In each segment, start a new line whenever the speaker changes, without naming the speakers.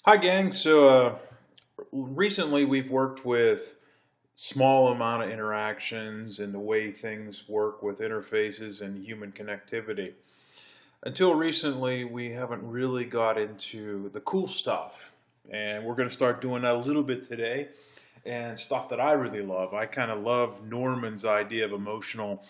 Hi, gang. Recently we've worked with small amount of interactions and the way things work with interfaces and human connectivity. Until recently, we haven't really got into the cool stuff, and we're going to start doing that a little bit today. And stuff that I really love. I kind of love Norman's idea of emotional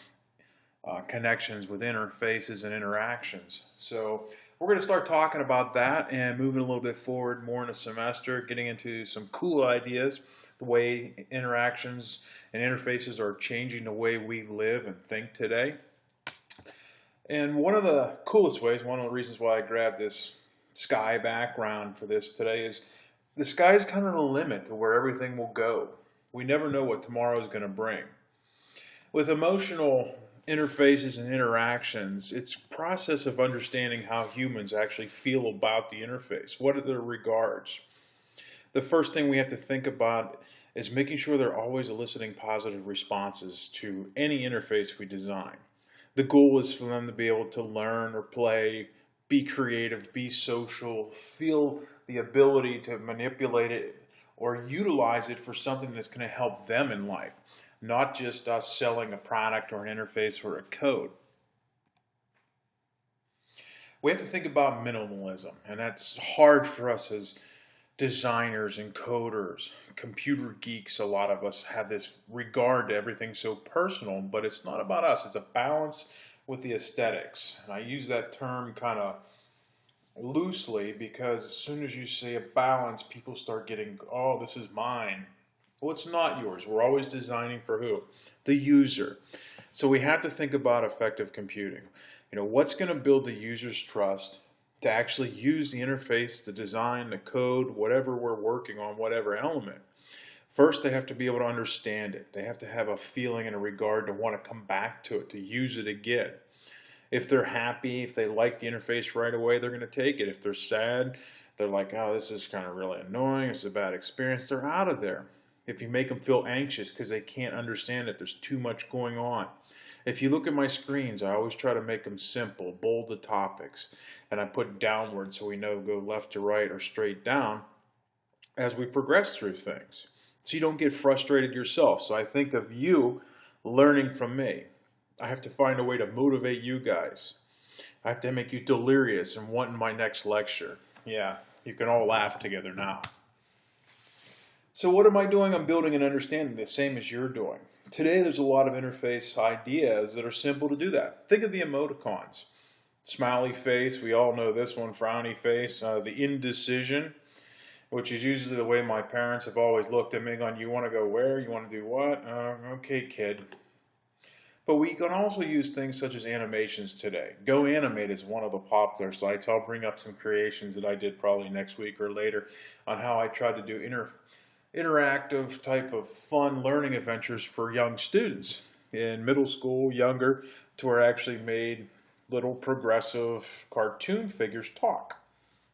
connections with interfaces and interactions. So we're going to start talking about that and moving a little bit forward more in the semester, getting into some cool ideas, the way interactions and interfaces are changing the way we live and think today. And one of the coolest ways, one of the reasons why I grabbed this sky background for this today is the sky is kind of the limit to where everything will go. We never know what tomorrow is going to bring. With emotional interfaces and interactions, it's a process of understanding how humans actually feel about the interface. What are their regards? The first thing we have to think about is making sure they're always eliciting positive responses to any interface we design. The goal is for them to be able to learn or play, be creative, be social, feel the ability to manipulate it or utilize it for something that's going to help them in life, not just us selling a product or an interface or a code. We have to think about minimalism, and that's hard for us as designers and coders, computer geeks. A lot of us have this regard to everything so personal, but it's not about us. It's a balance with the aesthetics. And I use that term kind of loosely because as soon as you say a balance, people start getting, oh, this is mine. Well, it's not yours. We're always designing for who? The user. So we have to think about effective computing. What's going to build the user's trust to actually use the interface, the design, the code, whatever we're working on, whatever element. First, they have to be able to understand it. They have to have a feeling and a regard to want to come back to it, to use it again. If they're happy, if they like the interface right away, they're going to take it. If they're sad, they're like, oh, this is kind of really annoying, it's a bad experience, they're out of there. If you make them feel anxious because they can't understand it, there's too much going on. If you look at my screens, I always try to make them simple, bold the topics, and I put downward so we know go left to right or straight down as we progress through things. So you don't get frustrated yourself. So I think of you learning from me. I have to find a way to motivate you guys. I have to make you delirious and wanting my next lecture. Yeah, you can all laugh together now. So what am I doing? I'm building an understanding the same as you're doing. Today there's a lot of interface ideas that are simple to do that. Think of the emoticons. Smiley face, we all know this one, frowny face, the indecision, which is usually the way my parents have always looked at me going, you want to go where? You want to do what? Okay, kid. But we can also use things such as animations today. Go Animate is one of the popular sites. I'll bring up some creations that I did probably next week or later on how I tried to do interactive type of fun learning adventures for young students in middle school, younger, to where I actually made little progressive cartoon figures talk.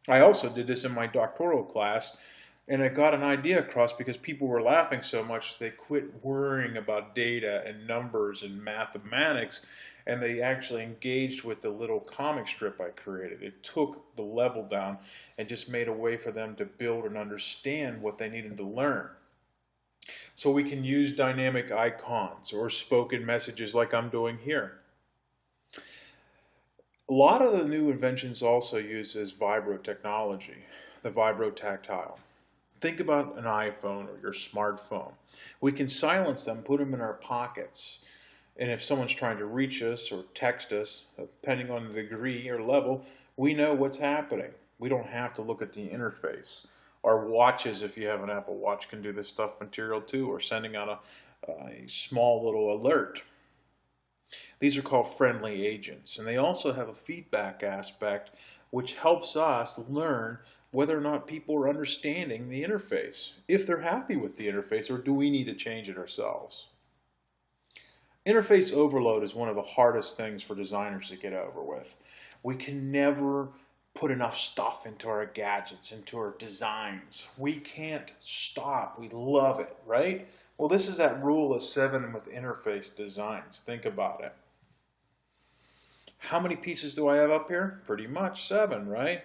I also did this in my doctoral class, and I got an idea across because people were laughing so much they quit worrying about data and numbers and mathematics, and they actually engaged with the little comic strip I created. It took the level down and just made a way for them to build and understand what they needed to learn. So we can use dynamic icons or spoken messages like I'm doing here. A lot of the new inventions also uses vibro technology, the vibro tactile. Think about an iPhone or your smartphone. We can silence them, put them in our pockets. And if someone's trying to reach us or text us, depending on the degree or level, we know what's happening. We don't have to look at the interface. Our watches, if you have an Apple Watch, can do this stuff material too, or sending out a small little alert. These are called friendly agents, and they also have a feedback aspect which helps us learn whether or not people are understanding the interface, if they're happy with the interface, or do we need to change it ourselves. Interface overload is one of the hardest things for designers to get over with. We can never put enough stuff into our gadgets, into our designs. We can't stop. We love it, right? Well, this is that rule of 7 with interface designs. Think about it. How many pieces do I have up here? Pretty much 7, right?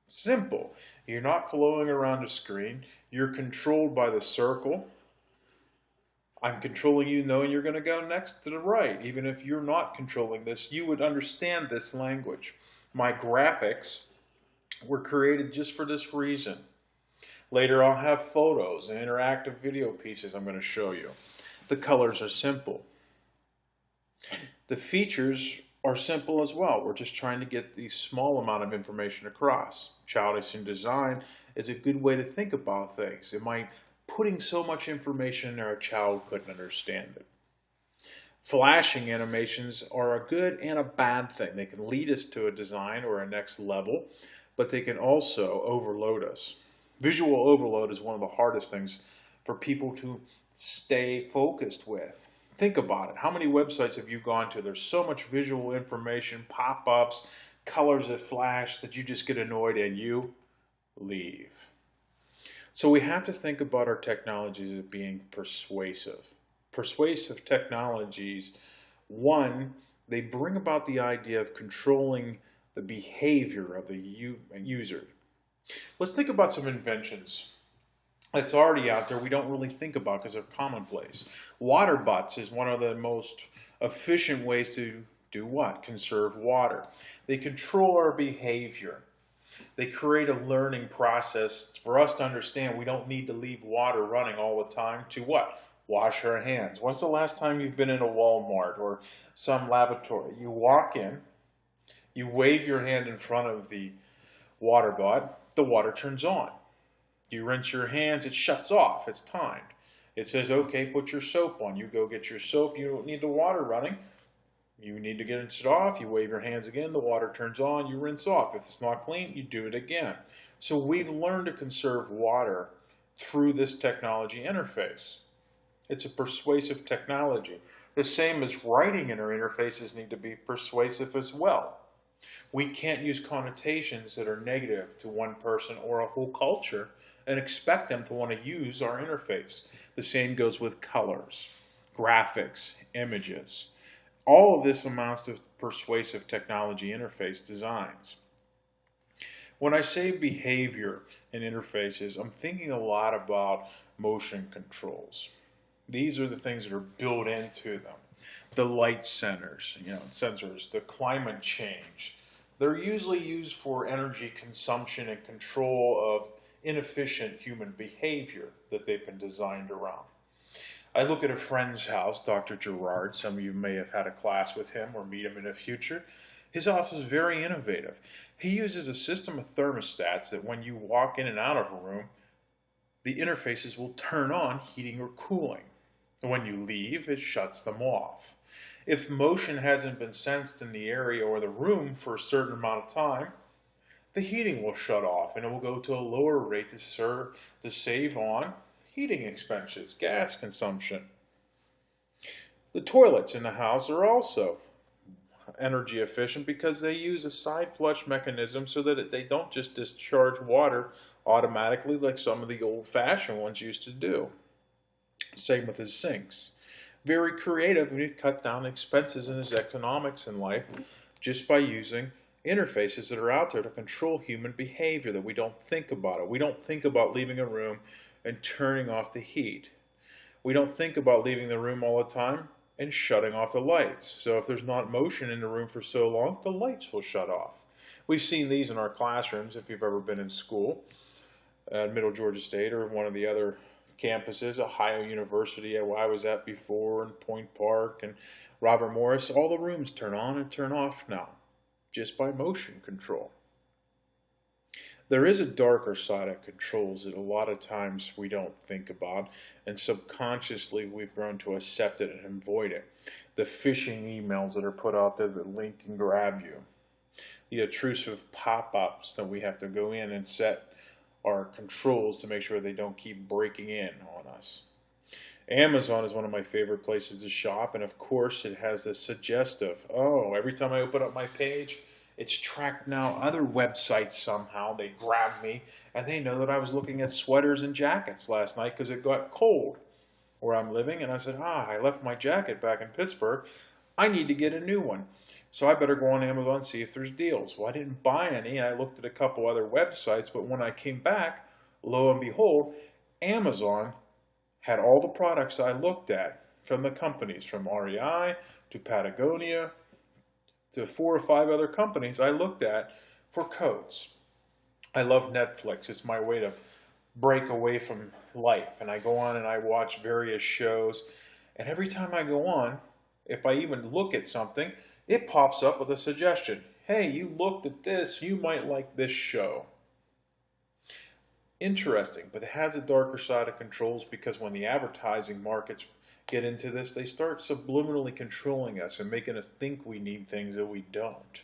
Simple. You're not flowing around a screen. You're controlled by the circle. I'm controlling you knowing you're going to go next to the right. Even if you're not controlling this, you would understand this language. My graphics were created just for this reason. Later I'll have photos and interactive video pieces I'm going to show you. The colors are simple. The features are simple as well. We're just trying to get the small amount of information across. Childish in design is a good way to think about things. It might putting so much information in there a child couldn't understand it. Flashing animations are a good and a bad thing. They can lead us to a design or a next level, but they can also overload us. Visual overload is one of the hardest things for people to stay focused with. Think about it. How many websites have you gone to? There's so much visual information, pop-ups, colors that flash that you just get annoyed and you leave. So we have to think about our technologies as being persuasive. Persuasive technologies, one, they bring about the idea of controlling the behavior of the user. Let's think about some inventions that's already out there we don't really think about because they're commonplace. Water butts is one of the most efficient ways to do what? Conserve water. They control our behavior. They create a learning process for us to understand we don't need to leave water running all the time to what? Wash our hands. When's the last time you've been in a Walmart or some lavatory? You walk in, you wave your hand in front of the water butt, the water turns on. You rinse your hands, it shuts off, it's timed. It says, okay, put your soap on. You go get your soap, you don't need the water running. You need to get it off, you wave your hands again, the water turns on, you rinse off. If it's not clean, you do it again. So we've learned to conserve water through this technology interface. It's a persuasive technology. The same as writing in our interfaces need to be persuasive as well. We can't use connotations that are negative to one person or a whole culture and expect them to want to use our interface. The same goes with colors, graphics, images. All of this amounts to persuasive technology interface designs. When I say behavior in interfaces, I'm thinking a lot about motion controls. These are the things that are built into them. The light sensors, the climate change. They're usually used for energy consumption and control of inefficient human behavior that they've been designed around. I look at a friend's house, Dr. Gerard. Some of you may have had a class with him or meet him in the future. His house is very innovative. He uses a system of thermostats that when you walk in and out of a room, the interfaces will turn on heating or cooling. When you leave, it shuts them off. If motion hasn't been sensed in the area or the room for a certain amount of time, the heating will shut off and it will go to a lower rate to save on heating expenses, gas consumption. The toilets in the house are also energy efficient because they use a side flush mechanism so that they don't just discharge water automatically like some of the old-fashioned ones used to do. Same with his sinks. Very creative when he cut down expenses in his economics in life just by using interfaces that are out there to control human behavior that we don't think about it. We don't think about leaving a room and turning off the heat. We don't think about leaving the room all the time and shutting off the lights. So if there's not motion in the room for so long, the lights will shut off. We've seen these in our classrooms if you've ever been in school at Middle Georgia State or one of the other campuses, Ohio University, where I was at before, and Point Park and Robert Morris. All the rooms turn on and turn off now just by motion control. There is a darker side of controls that a lot of times we don't think about, and subconsciously we've grown to accept it and avoid it. The phishing emails that are put out there that link and grab you. The intrusive pop-ups that we have to go in and set our controls to make sure they don't keep breaking in on us. Amazon is one of my favorite places to shop, and of course it has this suggestive, oh, every time I open up my page, it's tracked now other websites somehow. They grab me, and they know that I was looking at sweaters and jackets last night because it got cold where I'm living, and I said, I left my jacket back in Pittsburgh. I need to get a new one. So I better go on Amazon and see if there's deals. Well, I didn't buy any. I looked at a couple other websites, but when I came back, lo and behold, Amazon had all the products I looked at from the companies, from REI to Patagonia to 4 or 5 other companies I looked at for coats. I love Netflix. It's my way to break away from life. And I go on and I watch various shows. And every time I go on, if I even look at something, it pops up with a suggestion. Hey, you looked at this, you might like this show. Interesting, but it has a darker side of controls, because when the advertising markets get into this, they start subliminally controlling us and making us think we need things that we don't.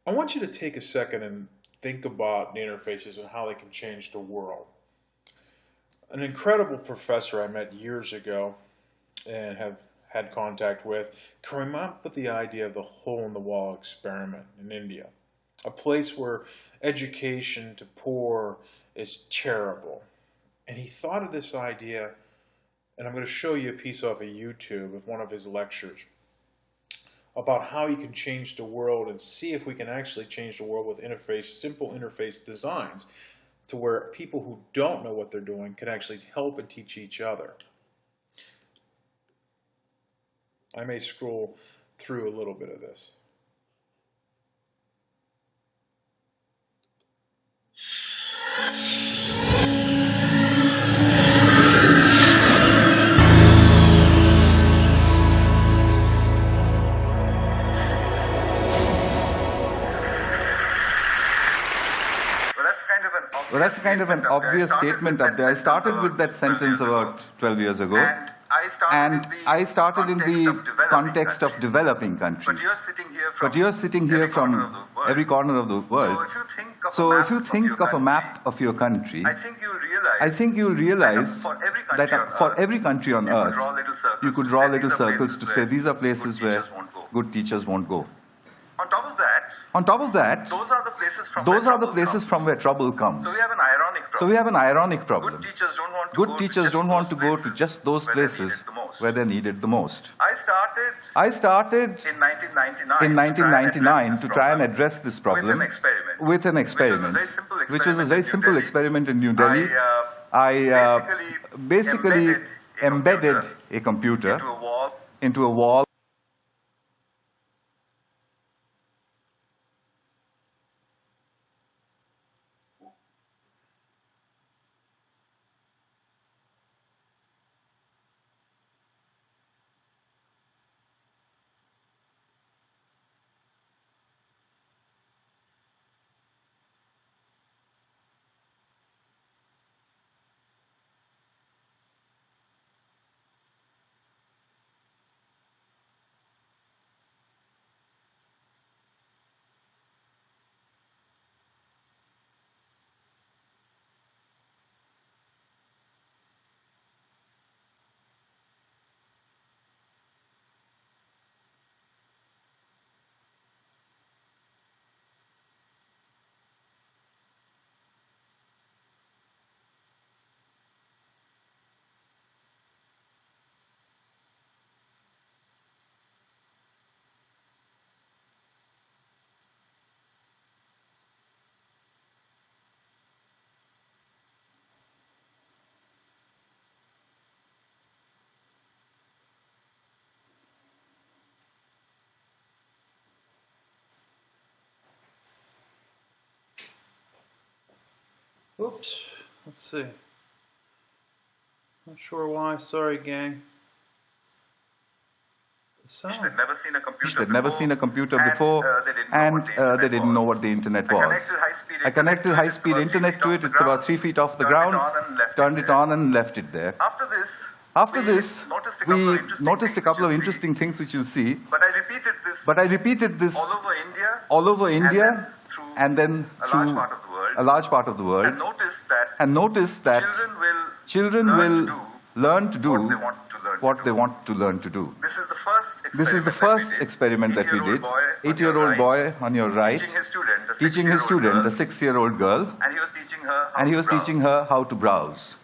I want you to take a second and think about the interfaces and how they can change the world. An incredible professor I met years ago and have had contact with came up with the idea of the hole-in-the-wall experiment in India, a place where education to poor is terrible. And he thought of this idea, and I'm going to show you a piece off of YouTube of one of his lectures about how you can change the world and see if we can actually change the world with simple interface designs to where people who don't know what they're doing can actually help and teach each other. I may scroll through a little bit of this.
Well, that's kind of an obvious statement up there. I started with that sentence about 12 years ago. And I started in the context of developing countries. But you're sitting here from every corner of the world. So if you think of a map of your country, I think you'll realize that for every country on earth, you could draw little circles to say these are places where good teachers won't go. On top of that, those are the places from where trouble comes.
So we have an ironic problem.
Good teachers don't want to go to just those places where they're needed the most.
I started
in 1999 to try and address this problem with an experiment, which was a very simple experiment in New Delhi. I basically embedded a computer into a wall.
Oops, let's see. Not sure why, sorry gang.
They'd never seen a computer
before, and they didn't know what the internet was. I connected high-speed internet to it. It's about 3 feet off the ground, turned it on and left it there. After this, we noticed a couple of interesting things which you'll see. But I repeated this all over India and then through a large part of the world, and noticed that children will learn to do what they want to learn to do.
This
is the first experiment that we did. 8-year-old boy on your right, teaching his student, a 6-year-old girl,
and he was teaching her how to browse.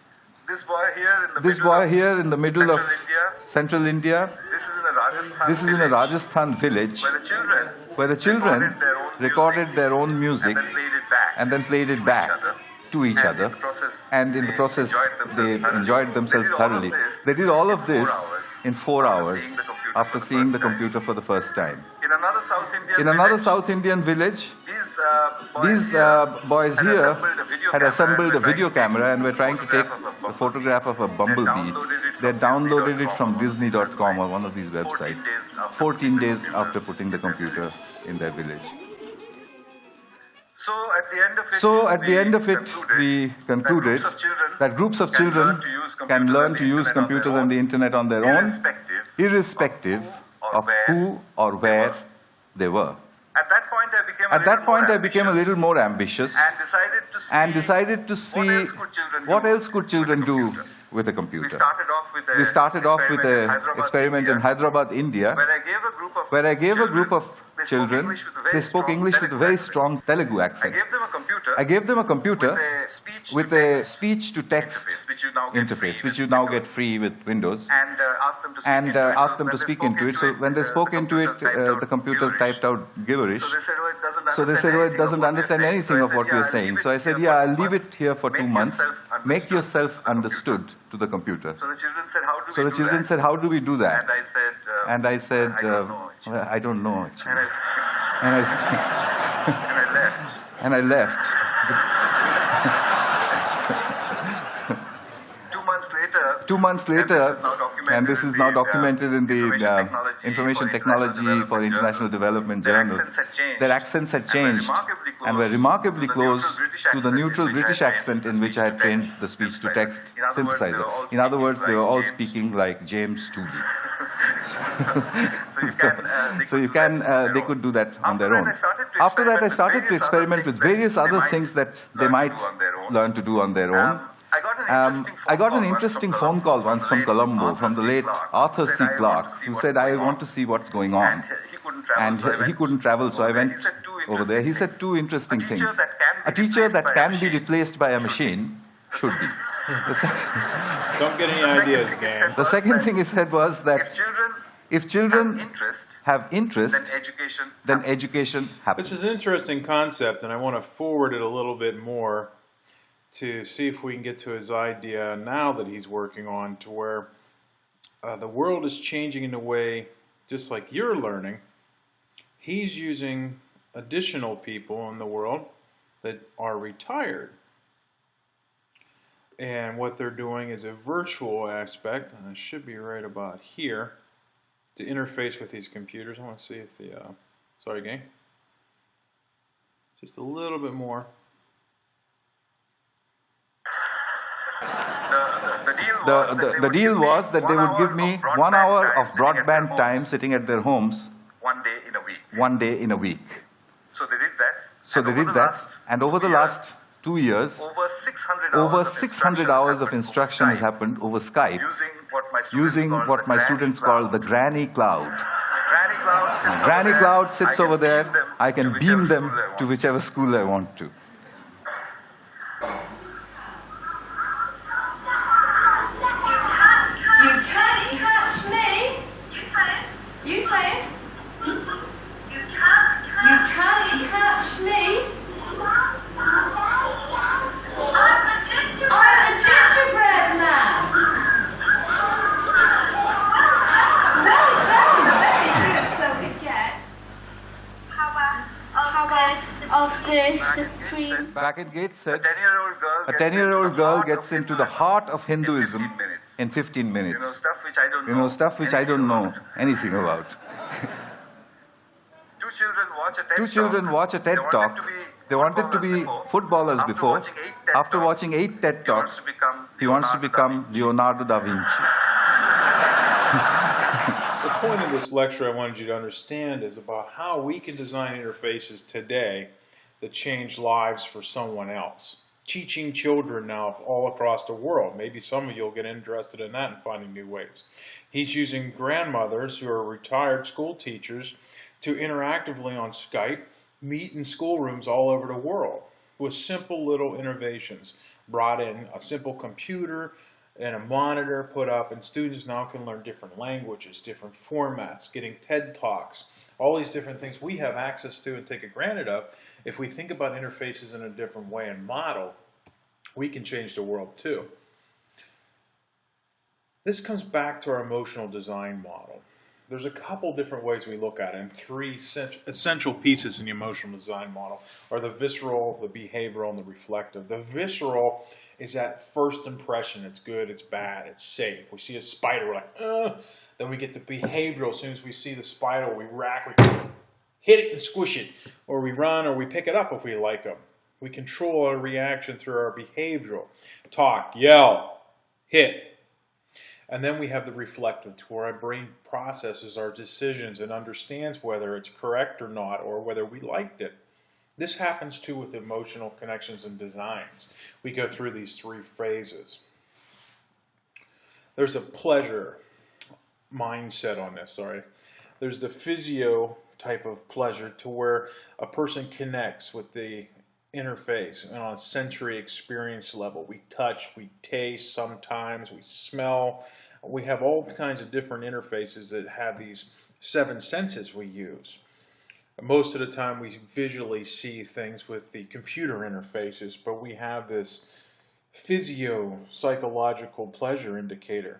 This boy here in the middle of central India, this is in a Rajasthan village where the children recorded their own music and then played it back to each other, and in the process they enjoyed themselves thoroughly. They did all of this in 4 hours after seeing the computer for the first time. In another South Indian village, these boys here had assembled a video camera and were trying to take a photograph of a bumblebee. They had downloaded it from Disney.com or one of these websites 14 days after putting the computer in their village. So at the end of it, we concluded that groups of children can learn to use computers and the internet on their own, irrespective of who or where they were. At that point, I became a little more ambitious and decided to see what else could children do with a computer. We started off with an experiment in Hyderabad, India, where I gave a group of children, they spoke English with a very strong Telugu accent. I gave them a computer with a speech-to-text interface, which you now get free with Windows, and asked them to speak into it. So when they spoke into it, the computer typed out gibberish. So they said, oh, it doesn't understand anything of what you're saying. So I said, yeah, I'll leave it here for 2 months. Make yourself understood to the computer. So the children said, how do we do that? And I said, well, I don't know. Actually. And I left. 2 months later, and this is now documented in the Information Technology for International Development Journal, their accents had changed and were remarkably close to the neutral British accent in which I had trained the speech-to-text synthesizer. In other words, they were all speaking like James Tooley. They could do that on their own. After that, I started to experiment with various other things that they might learn to do on their own. I got an interesting phone call once from Colombo, from the late Arthur C. Clarke, who said, I want to see what's going on. And he couldn't travel, so I went over there. He said 2 interesting things. A teacher that can be replaced by a machine should be.
Don't get any ideas, gang.
The second thing he said was that if children have interest, then education happens.
This is an interesting concept, and I want to forward it a little bit more to see if we can get to his idea now that he's working on, to where the world is changing in a way just like you're learning. He's using additional people in the world that are retired, and what they're doing is a virtual aspect, and it should be right about here, to interface with these computers. I want to see if the sorry gang, just a little bit more.
The deal was that they would give me 1 hour of broadband time sitting at their homes
1 day in a week.
1 day in a week.
So they did that.
And over the last 2 years, over 600 hours of instruction has happened over Skype, using what my students call the granny cloud. Granny cloud sits over there. I can beam them to whichever school I want to. Back at Gates said, a 10-year-old girl gets into the heart of Hinduism in 15 minutes. You know, stuff which I don't know anything about. 2 children watch a TED Talk. They wanted to be footballers before. After watching 8 TED Talks, he wants to become Leonardo da Vinci.
The point of this lecture I wanted you to understand is about how we can design interfaces today that change lives for someone else. Teaching children now all across the world. Maybe some of you will get interested in that and finding new ways. He's using grandmothers who are retired school teachers to interactively on Skype meet in schoolrooms all over the world with simple little innovations. Brought in a simple computer, and a monitor put up, and students now can learn different languages, different formats, getting TED Talks, all these different things we have access to and take it granted of. If we think about interfaces in a different way and model, we can change the world too. This comes back to our emotional design model. There's a couple different ways we look at it, and three essential pieces in the emotional design model are the visceral, the behavioral, and the reflective. The visceral is that first impression. It's good, it's bad, it's safe. We see a spider, we're like, ugh. Then we get the behavioral. As soon as we see the spider, we rack, we hit it and squish it, or we run, or we pick it up if we like them. We control our reaction through our behavioral. Talk, yell, hit. And then we have the reflective, to where our brain processes our decisions and understands whether it's correct or not, or whether we liked it. This happens too with emotional connections and designs. We go through these three phases. There's a pleasure mindset on this, There's the physio type of pleasure, to where a person connects with the interface and on a sensory experience level. We touch, we taste, sometimes we smell. We have all kinds of different interfaces that have these 7 senses we use. Most of the time we visually see things with the computer interfaces, but we have this physio-psychological pleasure indicator.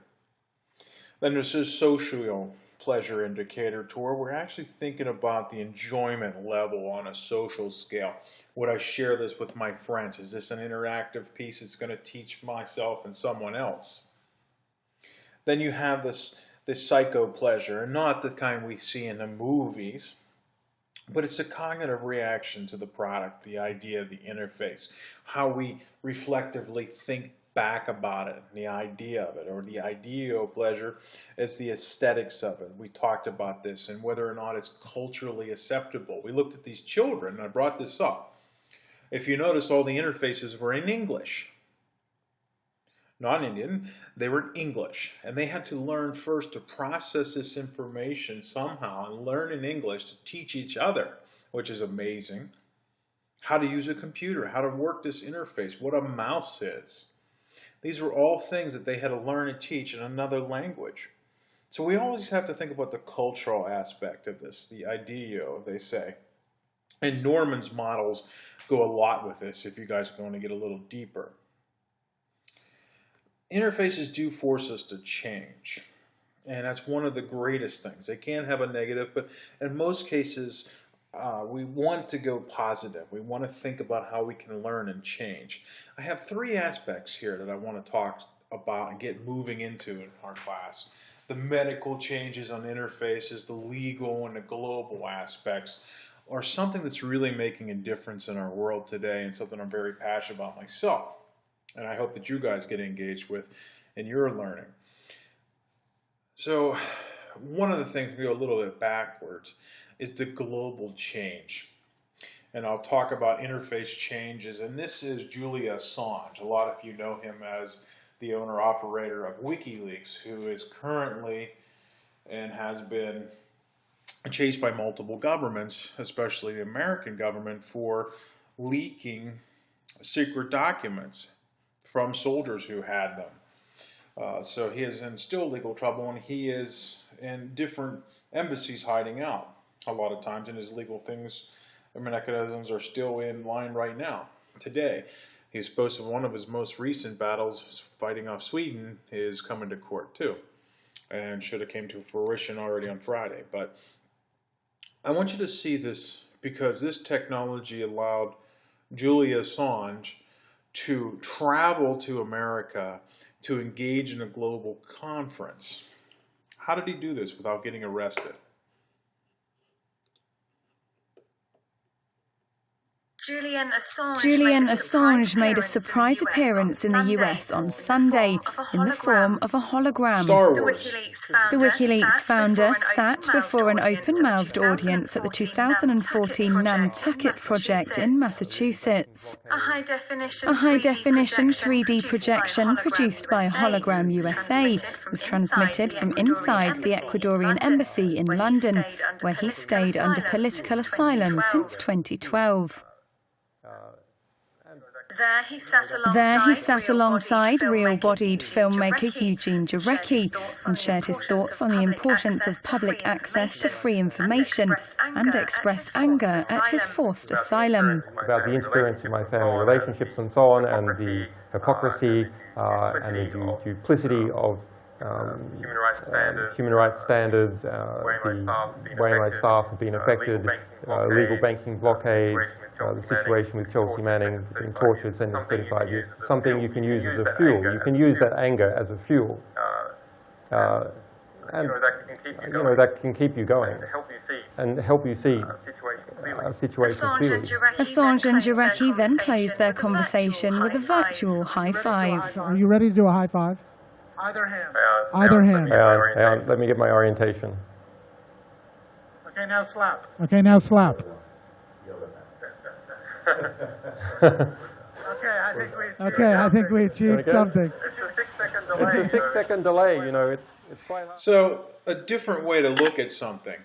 Then there's this social pleasure indicator, to where we're actually thinking about the enjoyment level on a social scale. Would I share this with my friends? Is this an interactive piece that's going to teach myself and someone else? Then you have this psycho pleasure, and not the kind we see in the movies, but it's a cognitive reaction to the product, the idea, the interface, how we reflectively think back about it, the idea of it, or the ideo pleasure is the aesthetics of it. We talked about this and whether or not it's culturally acceptable. We looked at these children, and I brought this up. If you notice, all the interfaces were in English. Not Indian, they were in English. And they had to learn first to process this information somehow and learn in English to teach each other, which is amazing. How to use a computer, how to work this interface, what a mouse is. These were all things that they had to learn and teach in another language. So we always have to think about the cultural aspect of this, the ideo, they say. And Norman's models go a lot with this if you guys are going to get a little deeper. Interfaces do force us to change. And that's one of the greatest things. They can have a negative, but in most cases, we want to go positive. We want to think about how we can learn and change. I have 3 aspects here that I want to talk about and get moving into in our class. The medical changes on interfaces, the legal and the global aspects are something that's really making a difference in our world today, and something I'm very passionate about myself. And I hope that you guys get engaged with in your learning. So one of the things, we go a little bit backwards, is the global change. And I'll talk about interface changes, and this is Julian Assange. A lot of you know him as the owner-operator of WikiLeaks, who is currently and has been chased by multiple governments, especially the American government, for leaking secret documents from soldiers who had them. So he is in still legal trouble, and he is in different embassies hiding out. A lot of times, and his legal things and mechanisms are still in line right now, today. He's supposed to, one of his most recent battles fighting off Sweden is coming to court too, and should have came to fruition already on Friday. But I want you to see this, because this technology allowed Julian Assange to travel to America to engage in a global conference. How did he do this without getting arrested?
Julian Assange made a surprise appearance in the US on Sunday in the form of a hologram. The WikiLeaks founder sat before an open-mouthed audience at the 2014 Nantucket Project in Massachusetts. A high-definition 3D projection produced by Hologram USA was transmitted from inside the Ecuadorian embassy in London, where he stayed under political asylum since 2012. There he sat alongside real-bodied filmmaker Eugene Jarecki and shared his thoughts on the importance of public access to free information and expressed anger at his forced asylum.
About the interference in my family relationships and so on, and the hypocrisy and the duplicity of human rights standards, the way my staff have been affected, illegal banking blockades, the situation with Chelsea Manning being tortured, sentenced 35 years, something you can use as a fuel. You can use that anger as a fuel. And that can keep you going and help you see a situation clearly.
Assange and Jarecki then closed their conversation with a virtual high five.
Are you ready to do a high five?
Either hand.
Either hand.
Let me get my orientation.
Okay, now slap.
Okay, now slap.
Okay, I think we achieved
something.
It's a 6-second delay.
It's a 6-second delay, you know, it's quite hard.
So, a different way to look at something.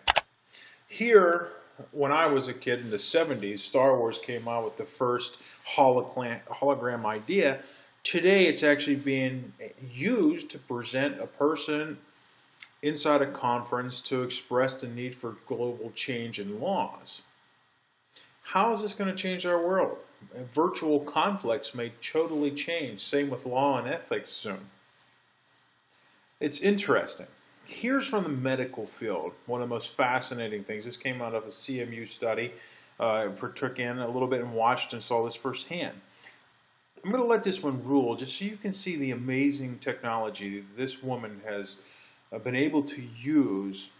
Here, when I was a kid in the 70s, Star Wars came out with the first hologram idea. Today, it's actually being used to present a person inside a conference to express the need for global change in laws. How is this going to change our world? Virtual conflicts may totally change. Same with law and ethics soon. It's interesting. Here's from the medical field, one of the most fascinating things. This came out of a CMU study. Took in a little bit and watched and saw this firsthand. I'm going to let this one rule just so you can see the amazing technology that this woman has been able to use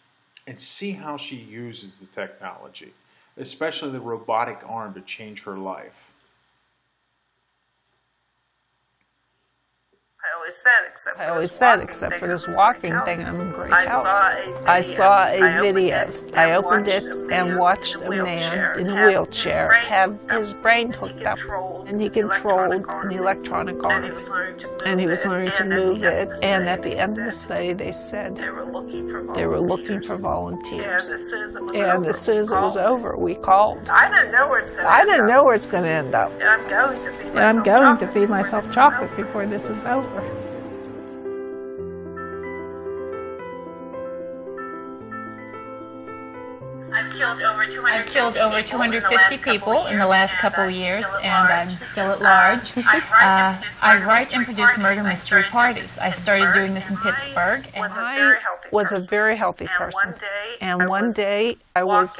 and see how she uses the technology, especially the robotic arm, to change her life.
I always said, except for this walking thing, I'm in great health. I saw a video. I opened it and watched a man in a wheelchair have his brain hooked up, and he controlled an electronic arm, and he was learning to move it. And at the end of the study, they said they were looking for volunteers. And as soon as it was over, we called. I didn't know where it's going to end up. And I'm going to feed myself chocolate before this is over.
I've killed over 250 people in the last couple of years, and I'm still at large. I write and produce murder mystery parties. I started doing this in Pittsburgh.
And I was a very healthy person. And one day I was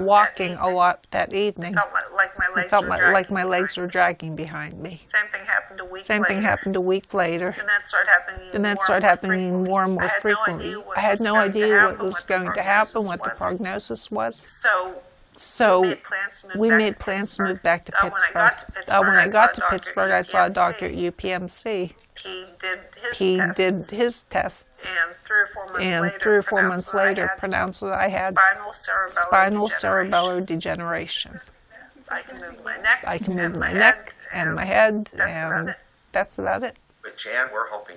walking a lot that evening. I felt like my legs were dragging behind me.
Same thing happened
a week later.
And that started happening
more and more frequently. I had no idea what was going to happen, what the prognosis was. So we made plans to move back to Pittsburgh. When I got to Pittsburgh, I saw a doctor at UPMC. He did his tests, and 3 or 4 months later pronounced that I had spinal cerebellar degeneration.
I can move
my neck and my head, and that's about it.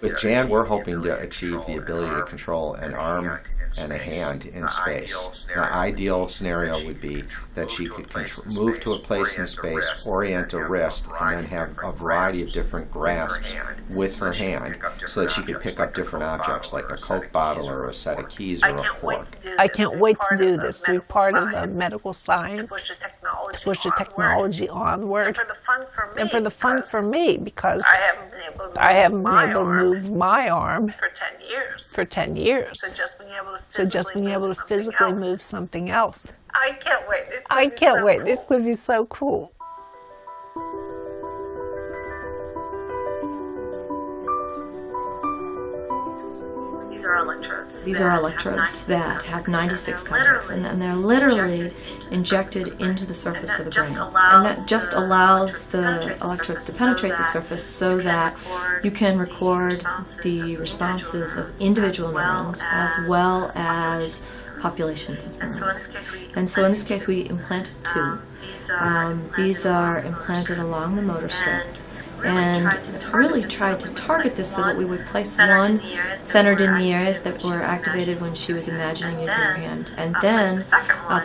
With Jan, we're hoping to achieve the ability to control an arm and a hand in space. The ideal scenario would be that she could move to a place in space, orient a wrist, and then have a variety of different grasps with her hand so that she could pick up different objects like a Coke bottle or a set of keys or a fork.
I can't wait to do this, to be part of the medical science, to push the technology onward, and for the fun for me, because I haven't been able to move my arm for 10 years. So just being able to physically move something else.
I can't wait.
It's going to be so cool.
These are electrodes that have 96 contacts, and they're literally injected into the surface of the brain. And that just allows the electrodes to penetrate the surface so that you can record the responses of individual neurons as well as populations of neurons. And so in this case we implanted 2. These are implanted along the motor strip, and really tried to target this so that we would place one centered in the areas that were activated when she was imagining using her hand, and then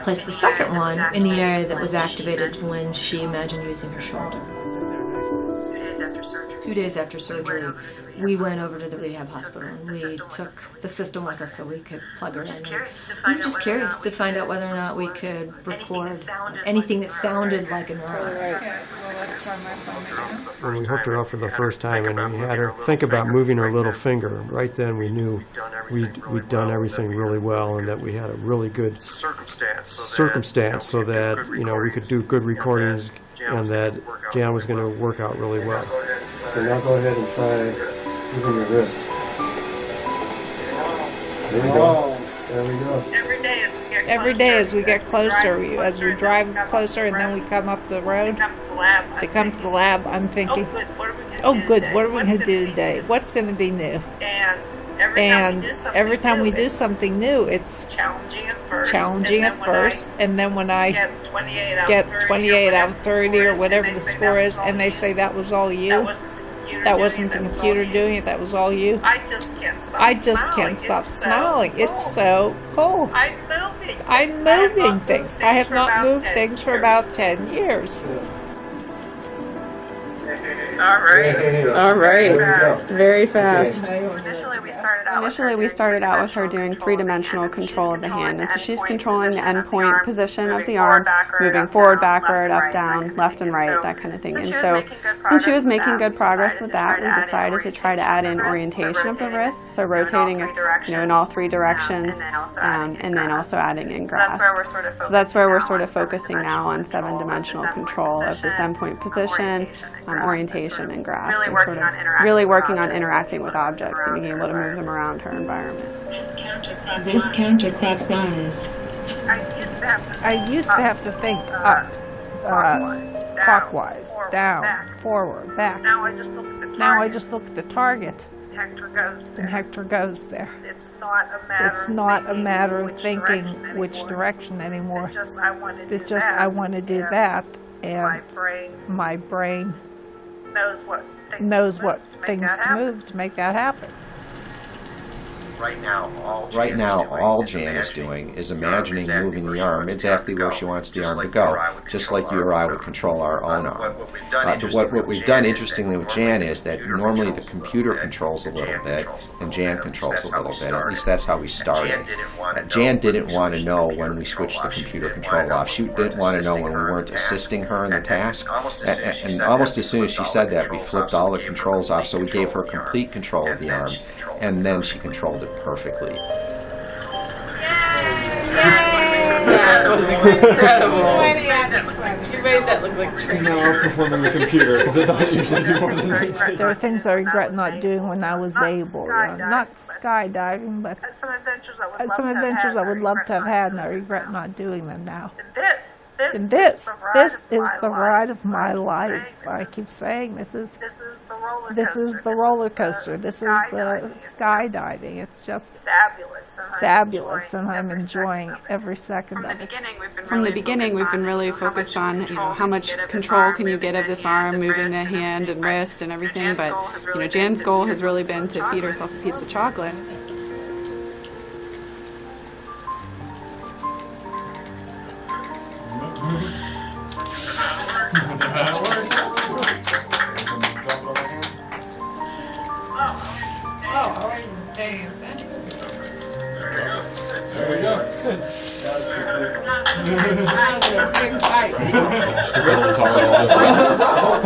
place the second one in the area that was activated when she imagined using her shoulder. days after surgery, we went over to the rehab hospital and we took the system with us so we could plug her in. We were just curious to find out whether or not we could record anything that sounded like a neuroscience.
When we hooked her up for the first time and we had her think about moving her little finger, right then we knew we'd done everything really well and that we had a really good circumstance so that we could do good recordings and that Jan was going to work out really well. So now go ahead and try moving your wrist. There we go. There we go.
Every day as we get closer, as we drive closer and then we come up the road, to come to the lab, I'm thinking, oh good, what are we going to do today? What's going to be new? And every time we do something new, it's challenging at first, and then when I get 28 out of 30 or whatever the score is, and they say that was all you, that wasn't the computer doing it, that was all you, I just can't stop smiling. It's so cool. I'm moving things. I have not moved things for about 10 years.
All right.
Very fast.
Initially, we started out
with her doing three-dimensional control of the hand. And so she's controlling the endpoint position of the arm, moving forward, backward, up, down, left and right, that kind of thing. And so since she was making good progress with that, we decided to try to add in orientation of the wrist, so rotating in all three directions, and then also adding in grasp. So that's where we're sort of focusing now on seven-dimensional control of this endpoint position, orientation, and grasp, and sort of really working on interacting with objects and being able to move them around her environment.
Just counterclockwise.
I used to have to think up, clockwise, down, forward, back. Now I just look at the target. And Hector goes there. It's not a matter of thinking which direction anymore. It's just I want to do that, and my brain knows what things to move to make that happen.
Right now, all Jan is doing is imagining moving the arm exactly where she wants the arm to go, just like you or I would control our own arm. What we've done interestingly with Jan is that normally the computer controls a little bit, and Jan controls a little bit. At least that's how we started. Jan didn't want to know when we switched the computer control off. She didn't want to know when we weren't assisting her in the task. And almost as soon as she said that, we flipped all the controls off, so we gave her complete control of the arm, and then she controlled it perfectly.
That was incredible. You made that look like training.
Now I'm performing the computer because it doesn't usually do more than that.
There are things I regret not doing when I was able. Not skydiving, but some adventures I would love to have had, and I regret not doing them now. And this is the ride of my life. I keep saying this is the roller coaster. This is the skydiving. It's just fabulous, and I'm enjoying every second of it.
From the beginning, we've been really focused on how much control can you get of this arm, moving the hand and wrist and everything. But Jan's goal has really been to feed herself a piece of chocolate.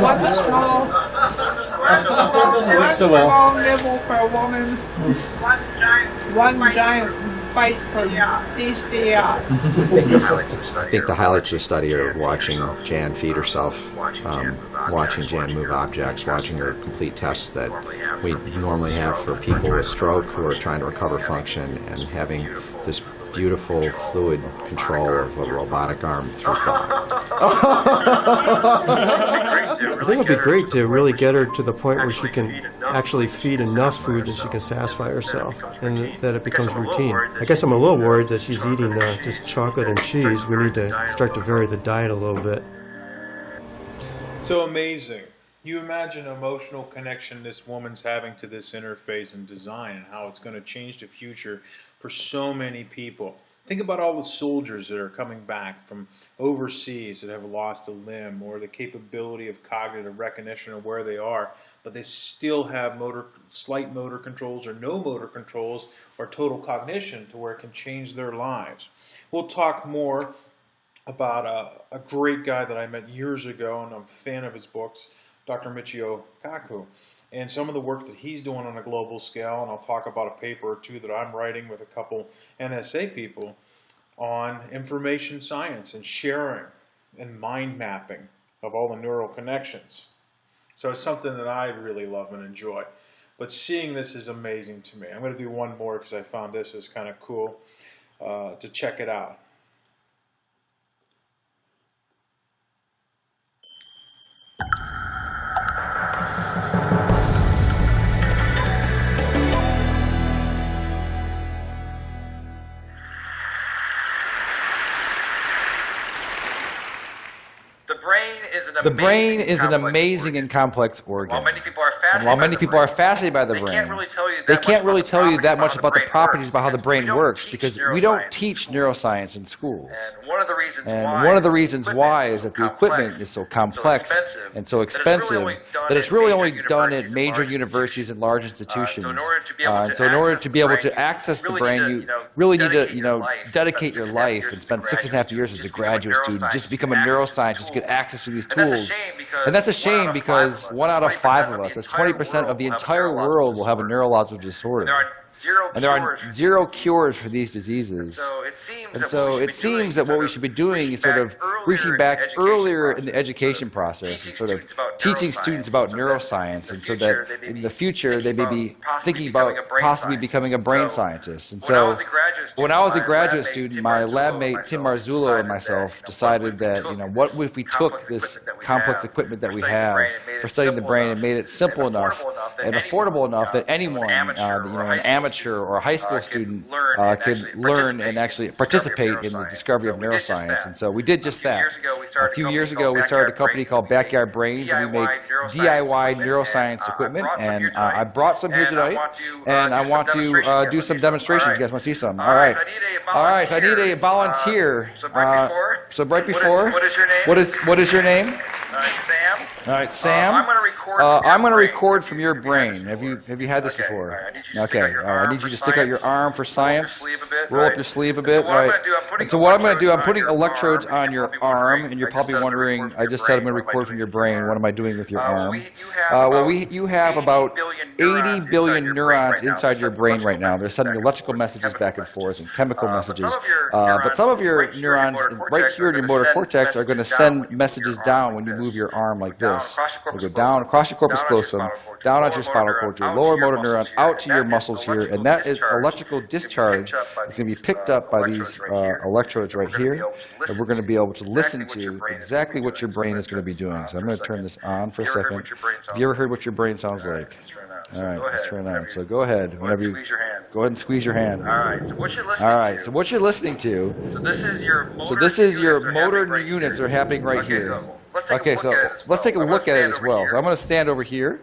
One small nibble for a woman, one giant bite for DCI.
I think the highlights of the study are watching Jan feed herself, watching Jan move objects, watching her complete tests that we normally have for people with stroke who are trying to recover function, and having this beautiful fluid control of a robotic arm through thought.
I think it would be great to really get her to the point where she can actually feed enough food that she can satisfy herself, and that it becomes routine. I guess I'm a little worried that she's eating just chocolate and cheese. We need to start to vary the diet a little bit.
So amazing. You imagine the emotional connection this woman's having to this interface and design, and how it's going to change the future for so many people. Think about all the soldiers that are coming back from overseas that have lost a limb or the capability of cognitive recognition of where they are, but they still have slight motor controls or no motor controls or total cognition to where it can change their lives. We'll talk more about a great guy that I met years ago, and I'm a fan of his books, Dr. Michio Kaku, and some of the work that he's doing on a global scale, and I'll talk about a paper or two that I'm writing with a couple NSA people on information science and sharing and mind mapping of all the neural connections. So it's something that I really love and enjoy. But seeing this is amazing to me. I'm going to do one more because I found this is kind of cool to check it out.
The brain is an amazing and complex organ. While many people are fascinated by the brain, they can't really tell you that much about the properties about how the brain works because we don't teach neuroscience in schools. And one of the reasons why is that the equipment is so complex and so expensive that it's really only done at major universities and large institutions. And so in order to be able to access the brain, you really need to dedicate your life and spend 6.5 years as a graduate student just to become a neuroscientist to get access to these tools. And that's a shame because 1 out of 5 of us, that's 20% of the entire world, will have a neurological disorder. And there are zero cures for these diseases. And so it seems that what we should be doing is sort of reaching back earlier in the education process and sort of teaching students about neuroscience, and so that in the future they may be thinking about possibly becoming a brain scientist. And so when I was a graduate student, my lab mate Tim Marzullo and myself decided that, what if we took this complex equipment that we have for studying the brain and made it simple enough and affordable enough that anyone, an amateur or a high school student could learn and actually participate in the discovery of neuroscience. And so we did just that. A few years ago, we started a company called Backyard Brains, and we make DIY neuroscience equipment. And I brought some here tonight, and I want to do some demonstrations. You guys want to see some? All right. All right. So I need a volunteer. So right before. What is your name?
All right, Sam.
All right, Sam.
I'm going to record
from your brain. Have you had this before? Okay. I need you to stick out your arm for science. Roll up your sleeve a bit. Right. And so what I'm going to do, I'm putting electrodes on your arm, and you're probably wondering, I just said I'm going to record from your brain. What am I doing with your arm? You have about 80 billion neurons inside your brain right now. They're sending electrical messages back and forth and chemical messages. But some of your neurons right here in your motor cortex are going to send messages down when you move your arm like this. They go down across your corpus callosum, down onto your spinal cord, your lower motor neuron, out to your muscles here, and that is electrical discharge. It's going to be picked up by these electrodes right here, and we're going to be able to listen to exactly what your brain is going to be doing. So I'm going to turn this on for a second. Have you ever heard what your brain sounds like? All right, let's turn it on. So go ahead. Whenever you go ahead and squeeze your hand.
All right. So what you're listening to.
So this is your motor units that are happening right here. Okay, so let's take a look at it as well. So I'm going to stand over here.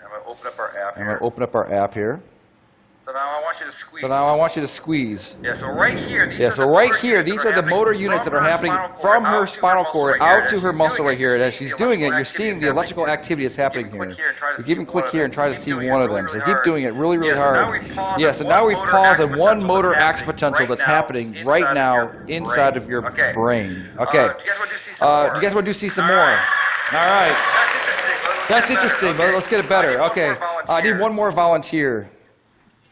I'm going to open up our app here.
I'm going to open up our app here.
So now I want you to squeeze.
Yeah,
so right here,
these are the motor units that are happening from her spinal cord out to her muscle right here. And as she's doing it, you're seeing the electrical activity that's happening here. You even click here and try to see one of them. So keep doing it really, really hard. Yeah, so now we've paused on one motor axe potential that's happening right now inside of your brain. Okay.
Do you guys want to
see some more? All right. That's interesting, but let's get it better. Okay. I need one more volunteer.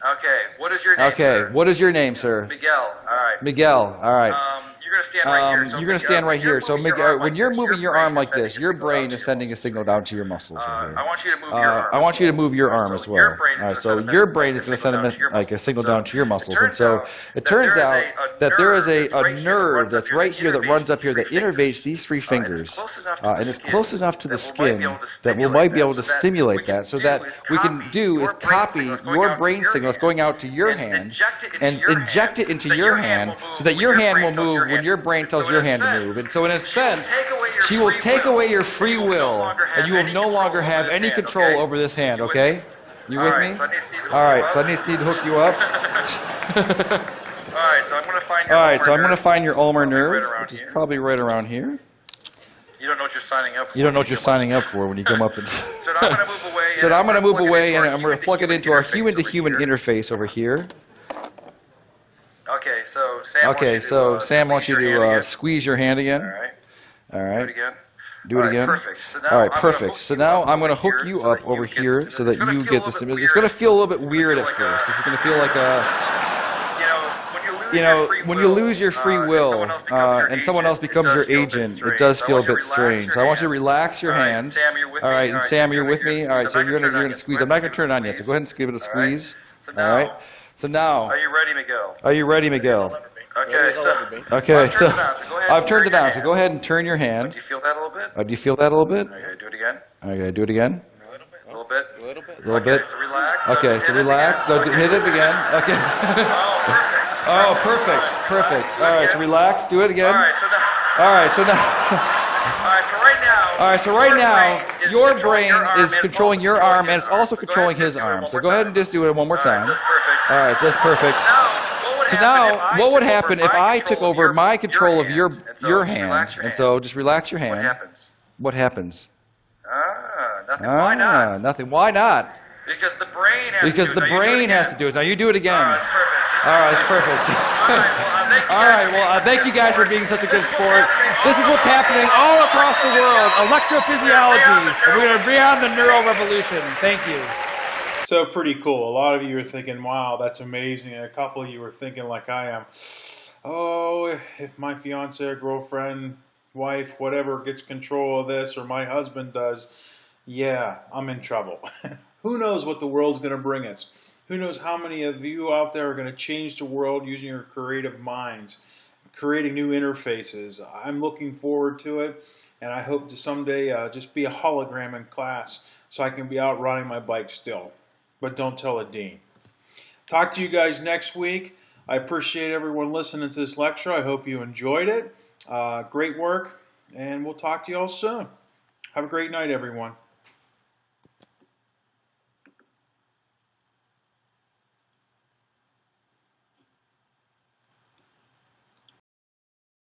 Okay, what is your name, sir?
What is your name, sir?
Miguel. All right.
Miguel. All right.
You're going to stand right here. So
you're going to stand right here. So when you're moving your arm like this, your brain is sending a signal down to your muscles. Right here.
I want you to move your arm.
I want you to move your arm as well. So your brain is going to send a signal down to your muscles. And so it turns out that there is a nerve that's right here that runs up here that innervates these 3 fingers. And it's close enough to the skin that we might be able to stimulate that. So that we can do is copy your brain signal that's going out to your hand and inject it into your hand so that your hand will move when your brain tells your hand to move. And so in a sense, she will take away your free will, and you will no longer have any control over this hand, okay? You with me? All right, so I just need to hook you up.
All right, so I'm going to find your
ulnar nerve, which is probably right around here.
You don't know what you're signing up for.
You don't know what you're signing up for when you come up.
So now I'm going to move away.
So now I'm going to move away, and I'm going to plug it into our human-to-human interface over here.
Okay, so Sam wants you to
squeeze your hand again. All right.
Do it again.
Do it again.
Perfect. So now
all right, perfect. So now I'm going to hook you up over here so that you get this. It's going to feel a little bit weird at first. This is going to feel like when you lose your free will and someone else becomes your agent, it does feel a bit strange. So I want you to relax your hand. All right, and Sam, you're with me. All right, so you're going to squeeze. I'm not going to turn it on yet, so go ahead and give it a squeeze. All right. So now.
Are you ready, Miguel?
Are you ready, Miguel?
Okay,
so I've turned it on. So go ahead and turn your hand.
Do you feel that a little bit?
Do you feel that a little bit?
Okay, do it again.
Okay, do it again.
A little bit.
A little bit.
So relax.
Okay, so relax. No, hit it again. Okay.
Oh, perfect.
Oh, perfect. All right, so relax. Do it again.
All right, so now.
All right, so right now, your brain is controlling your arm, and it's also controlling his arm. So go ahead and just do it one more time. All right, so that's perfect. So now, what would happen if I took over my control of your hand? And so just relax your hand. What happens?
Nothing. Why not?
Nothing. Why not?
Because the brain has to do it.
Now you do it again.
All right, that's perfect.
All right, that's perfect. Thank you guys for being such a good sport. This is what's happening all across the world. Electrophysiology. And we're going to be on the neural revolution. Thank you.
So pretty cool. A lot of you are thinking, wow, that's amazing. And a couple of you are thinking like I am, oh, if my fiance or girlfriend, wife, whatever gets control of this, or my husband does, yeah, I'm in trouble. Who knows what the world's going to bring us? Who knows how many of you out there are going to change the world using your creative minds, creating new interfaces. I'm looking forward to it, and I hope to someday just be a hologram in class so I can be out riding my bike still. But don't tell a dean. Talk to you guys next week. I appreciate everyone listening to this lecture. I hope you enjoyed it. Great work, and we'll talk to you all soon. Have a great night, everyone.